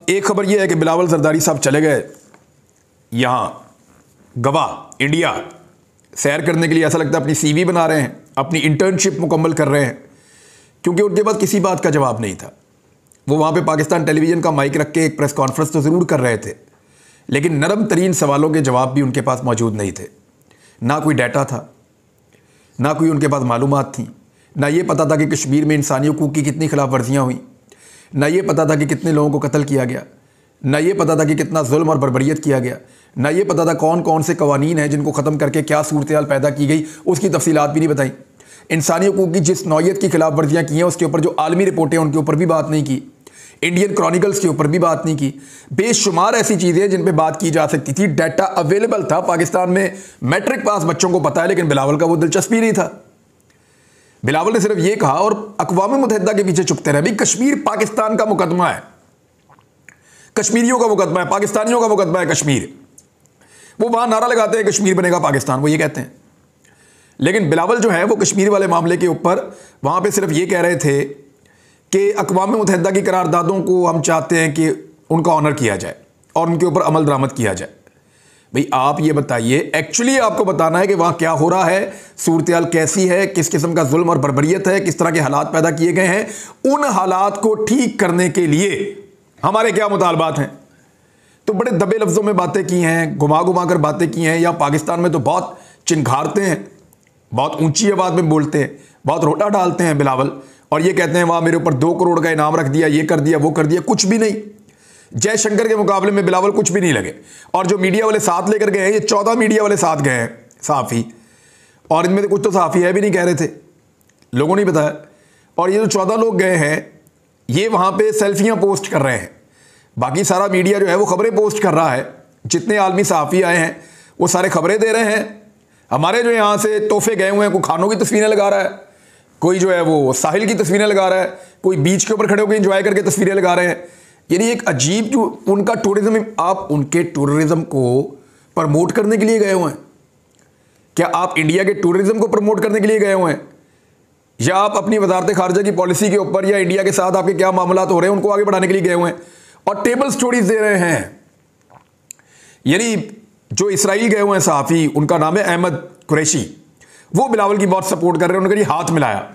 एक खबर यह है कि बिलावल जरदारी साहब चले गए यहाँ गवा इंडिया सैर करने के लिए। ऐसा लगता है अपनी सीवी बना रहे हैं, अपनी इंटर्नशिप मुकम्मल कर रहे हैं, क्योंकि उनके पास किसी बात का जवाब नहीं था। वो वहाँ पे पाकिस्तान टेलीविज़न का माइक रख के एक प्रेस कॉन्फ्रेंस तो ज़रूर कर रहे थे, लेकिन नरम तरीन सवालों के जवाब भी उनके पास मौजूद नहीं थे। ना कोई डाटा था, ना कोई उनके पास मालूमात थी, ना ये पता था कि कश्मीर में इंसानी हकूक़ की कितनी खिलाफ वर्जियाँ हुई, ना ये पता था कि कितने लोगों को कत्ल किया गया, ना ये पता था कि कितना जुल्म और बर्बरियत किया गया, ना ये पता था कौन कौन से कवानीन हैं जिनको ख़त्म करके क्या सूरत पैदा की गई, उसकी तफसीलात भी नहीं बताई। इंसानी हकूक़ की जिस नौयत की खिलाफ वर्जियाँ की हैं उसके ऊपर जो आलमी रिपोर्टें उनके ऊपर भी बात नहीं की, इंडियन क्रॉनिकल्स के ऊपर भी बात नहीं की। बेशुमार ऐसी चीज़ें जिन पे बात की जा सकती थी, डाटा अवेलेबल था। पाकिस्तान में मैट्रिक पास बच्चों को पता है, लेकिन बिलावल का वो दिलचस्पी नहीं था। बिलावल ने सिर्फ ये कहा और अक़वाम मुत्तहिदा के पीछे चुपते रहे, भाई कश्मीर पाकिस्तान का मुकदमा है, कश्मीरियों का मुकदमा है, पाकिस्तानियों का मुकदमा है कश्मीर। वो वहां नारा लगाते हैं कश्मीर बनेगा पाकिस्तान, वो ये कहते हैं। लेकिन बिलावल जो है वो कश्मीर वाले मामले के ऊपर वहां पे सिर्फ ये कह रहे थे कि अक़वाम मुत्तहिदा की करारदादों को हम चाहते हैं कि उनका ऑनर किया जाए और उनके ऊपर अमल दरामद किया जाए। भाई आप ये बताइए, एक्चुअली आपको बताना है कि वहां क्या हो रहा है, सूरत कैसी है, किस किस्म का जुल्म और बर्बरियत है, किस तरह के हालात पैदा किए गए हैं। उन हालात को ठीक करने के लिए हमारे क्या मुतालबात हैं। तो बड़े दबे लफ्ज़ों में बातें की हैं, घुमा घुमा कर बातें की हैं। या पाकिस्तान में तो बहुत चिंघारते हैं, बहुत ऊंची आवाज़ में बोलते हैं, बहुत रोटा डालते हैं बिलावल, और ये कहते हैं वहाँ मेरे ऊपर 2 करोड़ का इनाम रख दिया, ये कर दिया, वो कर दिया। कुछ भी नहीं। जयशंकर के मुकाबले में बिलावल कुछ भी नहीं लगे। और जो मीडिया वाले साथ लेकर गए हैं, ये 14 मीडिया वाले साथ गए हैं सहाफ़ी, और इनमें से कुछ तो सहाफ़ी है भी नहीं, कह रहे थे, लोगों ने बताया। और ये जो 14 लोग गए हैं ये वहाँ पे सेल्फियाँ पोस्ट कर रहे हैं, बाकी सारा मीडिया जो है वो खबरें पोस्ट कर रहा है। जितने आलमी सहाफ़ी आए हैं वो सारे खबरें दे रहे हैं। हमारे जो यहाँ से तोहफे गए हुए हैं, कोई खानों की तस्वीरें लगा रहा है, कोई जो है वो साहिल की तस्वीरें लगा रहा है, कोई बीच के ऊपर खड़े होकर इंजॉय करके तस्वीरें लगा रहे हैं। यानी एक अजीब जो उनका टूरिज्म, आप उनके टूरिज्म को प्रमोट करने के लिए गए हुए हैं क्या? आप इंडिया के टूरिज्म को प्रमोट करने के लिए गए हुए हैं, या आप अपनी वजारत खारजा की पॉलिसी के ऊपर या इंडिया के साथ आपके क्या मामलात हो रहे हैं उनको आगे बढ़ाने के लिए गए हुए हैं और टेबल स्टोरीज दे रहे हैं? यानी जो इसराइल गए हुए हैं सहाफ़ी, उनका नाम है अहमद कुरैशी, वो बिलावल की बहुत सपोर्ट कर रहे हैं। उन्होंने कहा हाथ मिलाया,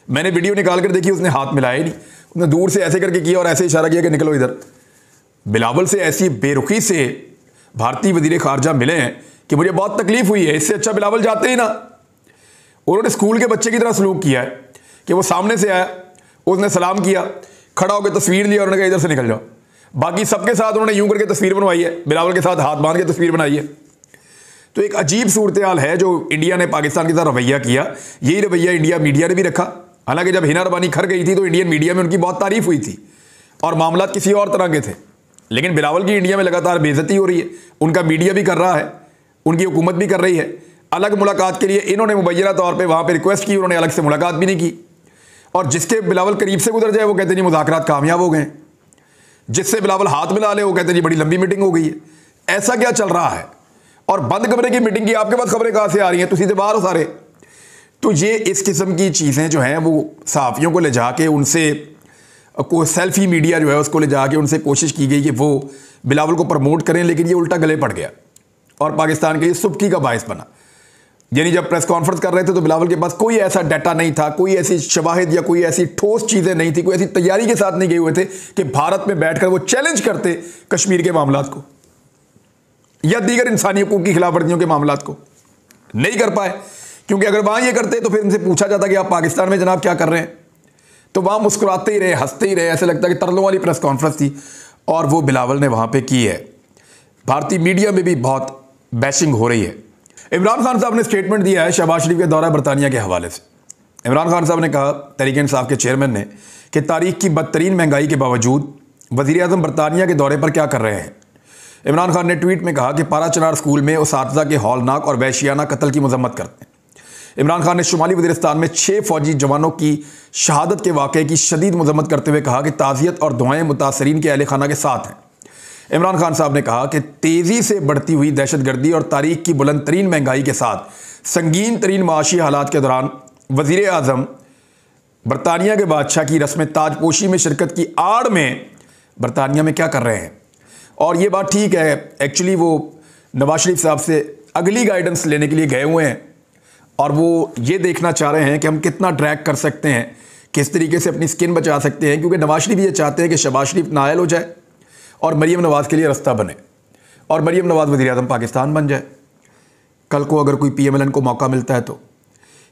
मैंने वीडियो निकाल कर देखी, उसने हाथ मिलाया ही नहीं, उसने दूर से ऐसे करके किया और ऐसे इशारा किया कि निकलो इधर। बिलावल से ऐसी बेरुखी से भारतीय वजीर खारजा मिले हैं कि मुझे बहुत तकलीफ हुई है। इससे अच्छा बिलावल जाते ही ना। उन्होंने स्कूल के बच्चे की तरह सलूक किया है कि वो सामने से आया, उसने सलाम किया, खड़ा होकर तस्वीर ली और उन्होंने कहा इधर से निकल जाओ। बाकी सबके साथ उन्होंने यूं करके तस्वीर बनवाई है, बिलावल के साथ हाथ बांध के तस्वीर बनाई है। तो एक अजीब सूरत हाल है जो इंडिया ने पाकिस्तान के साथ रवैया किया। यही रवैया इंडिया मीडिया ने भी रखा। हालांकि जब हिना रबानी खर गई थी तो इंडियन मीडिया में उनकी बहुत तारीफ हुई थी और मामला किसी और तरह के थे, लेकिन बिलावल की इंडिया में लगातार बेइज्जती हो रही है। उनका मीडिया भी कर रहा है, उनकी हुकूमत भी कर रही है। अलग मुलाकात के लिए इन्होंने मुबैना तौर पर वहाँ पर रिक्वेस्ट की, उन्होंने अलग से मुलाकात भी नहीं की। और जिसके बिलावल करीब से गुजर जाए वो कहते नहीं मुज़ाकरात कामयाब हो गए, जिससे बिलावल हाथ मिला ले वो कहते नहीं बड़ी लंबी मीटिंग हो गई है। ऐसा क्या चल रहा है? और बंद कमरे की मीटिंग की आपके पास खबरें कहाँ से आ रही हैं? तुसी से बाहर हो सारे। तो ये इस किस्म की चीज़ें जो हैं वो सहाफ़ियों को ले जाके उनसे को सेल्फी मीडिया जो है उसको ले जाके उनसे कोशिश की गई कि वो बिलावल को प्रमोट करें, लेकिन ये उल्टा गले पड़ गया और पाकिस्तान के लिए सुबकी का बायस बना। यानी जब प्रेस कॉन्फ्रेंस कर रहे थे तो बिलावल के पास कोई ऐसा डाटा नहीं था, कोई ऐसी शवाहिद या कोई ऐसी ठोस चीज़ें नहीं थी, कोई ऐसी तैयारी के साथ नहीं गए हुए थे कि भारत में बैठकर वो चैलेंज करते कश्मीर के मामलात को या दीगर इंसानी हकूक़ की खिलाफ वर्जियों के मामलात को। नहीं कर पाए, क्योंकि अगर वहाँ ये करते तो फिर इनसे पूछा जाता कि आप पाकिस्तान में जनाब क्या कर रहे हैं, तो वहाँ मुस्कुराते ही रहे, हंसते ही रहे, ऐसे लगता कि तरलों वाली प्रेस कॉन्फ्रेंस थी। और वो बिलावल ने वहाँ पर की है। भारतीय मीडिया में भी बहुत बैशिंग हो रही है। इमरान खान साहब ने स्टेटमेंट दिया है शहबाज शरीफ के दौरा बरतानिया के हवाले से। इमरान खान साहब ने कहा, तहरीक इंसाफ के चेयरमैन ने, कि तारीख की बदतरीन महंगाई के बावजूद वज़ीर आज़म बरतानिया के दौरे पर क्या कर रहे हैं। इमरान खान ने ट्वीट में कहा कि पारा चनार स्कूल में उसातिज़ा के हौलनाक और वहशियाना कत्ल की मजम्मत करते हैं। इमरान खान ने शुमाली वज़ीरिस्तान में 6 फौजी जवानों की शहादत के वाक़े की शदीद मजम्मत करते हुए कहा कि ताज़ियत और दुआएं मुतासरीन के अहले खाना के साथ हैं। इमरान खान साहब ने कहा कि तेज़ी से बढ़ती हुई दहशतगर्दी और तारीख की बुलंद तरीन महंगाई के साथ संगीन तरीन माशी हालात के दौरान वज़ीर आज़म बरतानिया के बादशाह की रस्म ताजपोशी में शिरकत की आड़ में बरतानिया में क्या कर रहे हैं। और ये बात ठीक है, एक्चुअली वो नवाज शरीफ साहब से अगली गाइडेंस लेने के लिए गए हुए हैं और वो ये देखना चाह रहे हैं कि हम कितना ड्रैग कर सकते हैं, किस तरीके से अपनी स्किन बचा सकते हैं, क्योंकि नवाज शरीफ ये चाहते हैं कि शहबाज शरीफ नाअहल हो जाए और मरीम नवाज़ के लिए रास्ता बने और मरीम नवाज़ वज़ीर-ए-आज़म पाकिस्तान बन जाए कल को, अगर कोई PMLN को मौका मिलता है तो।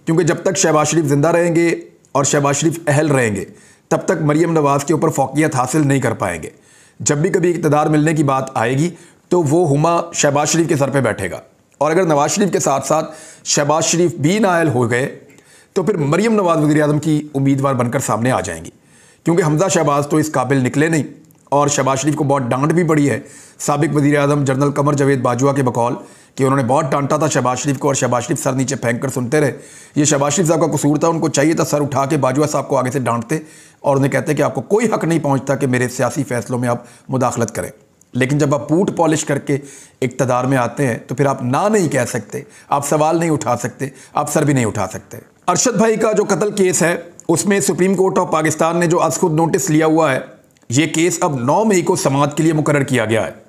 क्योंकि जब तक शहबाज शरीफ ज़िंदा रहेंगे और शहबाज शरीफ अहल रहेंगे तब तक मरीम नवाज़ के ऊपर फ़ौक़ियत हासिल नहीं कर पाएंगे। जब भी कभी इक़्तिदार मिलने की बात आएगी तो वो हुमा शहबाज शरीफ के सर पे बैठेगा, और अगर नवाज शरीफ के साथ साथ शहबाज शरीफ भी नाअहल हो गए तो फिर मरीम नवाज़ वज़ीर-ए-आज़म की उम्मीदवार बनकर सामने आ जाएंगी। क्योंकि हमज़ा शहबाज तो इस काबिल निकले नहीं और शहबाज शरीफ को बहुत डांट भी पड़ी है साबिक वज़ीर-ए-आज़म जनरल कमर जावेद बाजवा के बकौल कि उन्होंने बहुत डांटा था शहबाज शरीफ को और शहबाज शरीफ सर नीचे फेंक कर सुनते रहे। ये शहबाज शरीफ साहब का कसूर था, उनको चाहिए था सर उठा के बाजवा साहब को आगे से डांटते और उन्हें कहते कि आपको कोई हक नहीं पहुंचता कि मेरे सियासी फैसलों में आप मुदाखलत करें। लेकिन जब आप बूट पॉलिश करके इक़्तिदार में आते हैं तो फिर आप ना नहीं कह सकते, आप सवाल नहीं उठा सकते, आप सर भी नहीं उठा सकते। अरशद भाई का जो कत्ल केस है उसमें सुप्रीम कोर्ट ऑफ पाकिस्तान ने जो आज खुद नोटिस लिया हुआ है, ये केस अब 9 मई को समाअत के लिए मुकर्रर किया गया है।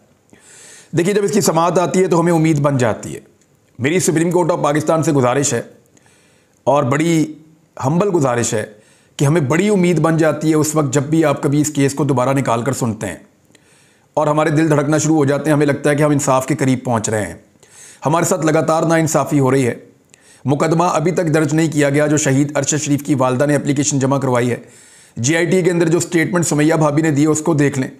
देखिए, जब इसकी समाअत आती है तो हमें उम्मीद बन जाती है। मेरी सुप्रीम कोर्ट ऑफ पाकिस्तान से गुजारिश है और बड़ी हम्बल गुजारिश है कि हमें बड़ी उम्मीद बन जाती है उस वक्त जब भी आप कभी इस केस को दोबारा निकाल कर सुनते हैं और हमारे दिल धड़कना शुरू हो जाते हैं। हमें लगता है कि हम इंसाफ के करीब पहुंच रहे हैं। हमारे साथ लगातार नाइंसाफ़ी हो रही है। मुकदमा अभी तक दर्ज नहीं किया गया जो शहीद अरशद शरीफ की वालदा ने एप्लीकेशन जमा करवाई है। GIT के अंदर जो स्टेटमेंट सुमैया भाभी ने दिए उसको देख लें,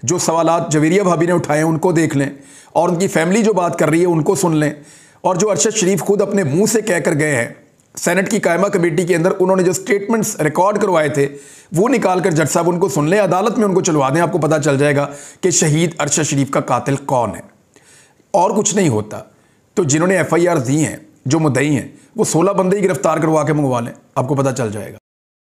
जो सवालात जवेरिया भाभी ने उठाए उनको देख लें, और उनकी फैमिली जो बात कर रही है उनको सुन लें, और जो अरशद शरीफ खुद अपने मुंह से कह कर गए हैं सेनेट की कायमा कमेटी के अंदर, उन्होंने जो स्टेटमेंट्स रिकॉर्ड करवाए थे वो निकाल कर जज साहब उनको सुन लें, अदालत में उनको चलवा दें। आपको पता चल जाएगा कि शहीद अरशद शरीफ का कातिल कौन है। और कुछ नहीं होता तो जिन्होंने FIR दी हैं, जो मुद्दई हैं, वो 16 बंदे ही गिरफ्तार करवा के मंगवा लें, आपको पता चल जाएगा।